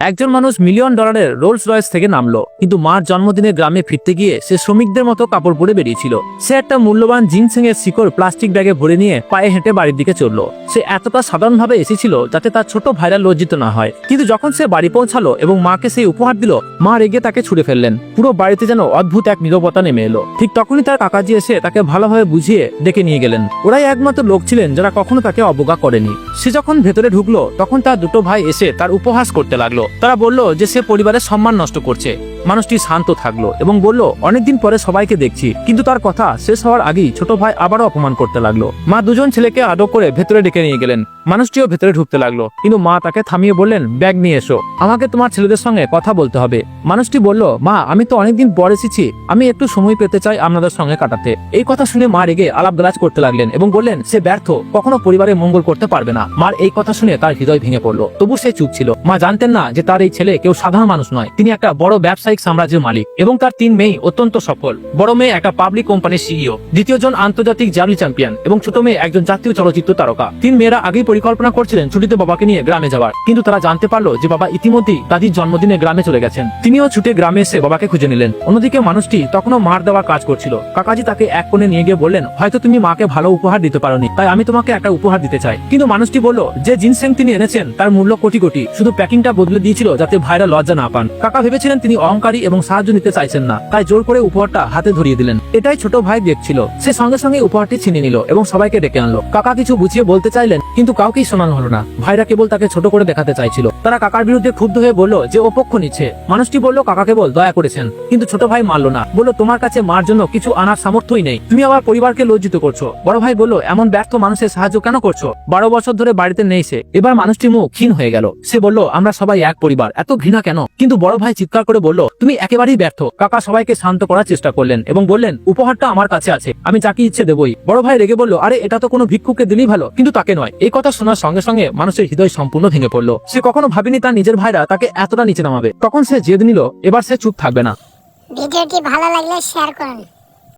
একজন মানুষ মিলিয়ন ডলারের রোলস রয়েস থেকে নামলো, কিন্তু মার জন্মদিনে গ্রামে ফিরতে গিয়ে সে শ্রমিকদের মতো কাপড় পরে বেরিয়েছিল। সে একটা মূল্যবান জিনসেং এর শিকড় প্লাস্টিক ব্যাগে ভরে নিয়ে পায়ে হেঁটে বাড়ির দিকে চললো। সে এতটা সাধারণভাবে এসেছিল যাতে তার ছোট ভাইরা লজ্জিত না হয়। কিন্তু যখন সে বাড়ি পৌঁছালো এবং মাকে সেই উপহার দিল, মা রেগে তাকে ছুড়ে ফেললেন। পুরো বাড়িতে যেন অদ্ভুত এক নীরবতা নেমে এলো। ঠিক তখনই তার কাকাজি এসে তাকে ভালোভাবে বুঝিয়ে ডেকে নিয়ে গেলেন। ওরাই একমাত্র লোক ছিলেন যারা কখনো তাকে অবজ্ঞা করেনি। সে যখন ভেতরে ঢুকলো তখন তার দুটো ভাই এসে তার উপহাস করতে লাগলো। তারা বলল যে সে পরিবারের সম্মান নষ্ট করছে। মানুষটি শান্ত থাকলো এবং বলল, অনেকদিন পরে সবাইকে দেখছি। কিন্তু তার কথা শেষ হওয়ার আগেই ছোট ভাই আবারও অপমান করতে লাগলো। মা দুজন ছেলেকে আদর করে ভেতরে ডেকে নিয়ে গেলেন। মানুষটিও ভেতরে ঢুকতে লাগলো, কিন্তু মা তাকে থামিয়ে বললেন, ব্যাগ নিয়ে এসো, আমাকে তোমার ছেলেদের সঙ্গে কথা বলতে হবে। মানুষটি বলল, মা আমি তো অনেকদিন পর এসেছি, আমি একটু সময় পেতে চাই আপনাদের সঙ্গে কাটাতে। এই কথা শুনে মা রেগে আলাপ গালাজ করতে লাগলেন এবং বললেন সে ব্যর্থ, কখনো পরিবারের মঙ্গল করতে পারবে না। মার এই কথা শুনে তার হৃদয় ভেঙে পড়লো। তবু সে চুপ ছিল। মা জানতেন না যে তার এই ছেলে কেউ সাধারণ মানুষ নয়, তিনি একটা বড় ব্যবসায়িক সাম্রাজ্যের মালিক এবং তার 3 মেয়ে অত্যন্ত সফল। বড় মেয়ে একটা পাবলিক কোম্পানির সিইও, দ্বিতীয় জন আন্তর্জাতিক জ্যাভলিন চ্যাম্পিয়ন এবং ছোট মেয়ে একজন জাতীয় চলচ্চিত্র তারকা। 3 মেয়েরা আগেই পরিকল্পনা করছিলেন ছুটিতে বাবাকে নিয়ে গ্রামে যাওয়ার, কিন্তু তারা জানতে পারলো যে বাবা ইতিমধ্যেই দাদির জন্মদিনে গ্রামে চলে গেছেন। তিনিও ছুটে গ্রামে এসে বাবাকে খুঁজে নিলেন। অন্যদিকে মানুষটি তখনও মার দেওয়ার কাজ করছিল। কাকাজি তাকে এক কোণে নিয়ে গিয়ে বললেন, হয়তো তুমি মাকে ভালো উপহার দিতে পারোনি, তাই আমি তোমাকে একটা উপহার দিতে চাই। কিন্তু মানুষটি বলল, যে জিনসেং তিনি এনেছেন তার মূল্য কোটি কোটি, শুধু প্যাকিংটা বদলে দিয়েছিল যাতে ভাইরা লজ্জা না পান। কাকা ভেবেছিলেন তিনি অহংকারী এবং সাহায্য নিতে চাইছেন না, তাই জোর করে উপহারটা হাতে ধরিয়ে দিলেন। এটাই ছোট ভাই দেখছিল। সে সঙ্গে সঙ্গে উপহারটি ছিনিয়ে নিল এবং সবাইকে ডেকে আনলো। কাকা কিছু বুঝিয়ে বলতে চাইলেন, কিন্তু কাউকেই শোনানো হলো না। ভাইরা কেবল তাকে ছোট করে দেখাতে চাইছিল। তারা কাকার বিরুদ্ধে ক্ষুব্ধ হয়ে বলল যে ও পক্ষ নিচ্ছে। মানুষটি বলল, কাকা কেবল দয়া করেছেন। কিন্তু ছোট ভাই মানলো না, বলল, তোমার কাছে মার জন্য কিছু আনার সামর্থ্যই নেই, তুমি আবার পরিবারকে লজ্জিত করছো। বড় ভাই বলল, এমন ব্যর্থ মানুষের সাহায্য কেন করছো? 12 বছর ধরে বাড়িতে নেই সে। এবার মানুষটির মুখ ক্ষীণ হয়ে গেল। সে বলল, আমরা সবাই এক পরিবার, এত ঘৃণা কেন? কিন্তু বড় ভাই চিৎকার করে বলল, তুমি একেবারেই ব্যর্থ। কাকা সবাইকে শান্ত করার চেষ্টা করলেন এবং বললেন, উপহারটা আমার কাছে আছে, আমি যাকে ইচ্ছে দেবই। বড় ভাই রেগে বলল, আরে এটা তো কোনো ভিক্ষুককে দিলেই ভালো, কিন্তু তাকে নয়। এই কথা শোনার সঙ্গে সঙ্গে মানুষের হৃদয় সম্পূর্ণ ভেঙে পড়লো। সে কখনো ভাবেনি তার নিজের ভাইরা তাকে এতটা নিচে নামাবে। তখন সে জেদ নিল, এবার সে চুপ থাকবে না। ভিডিওটি ভালো লাগলে শেয়ার করুন।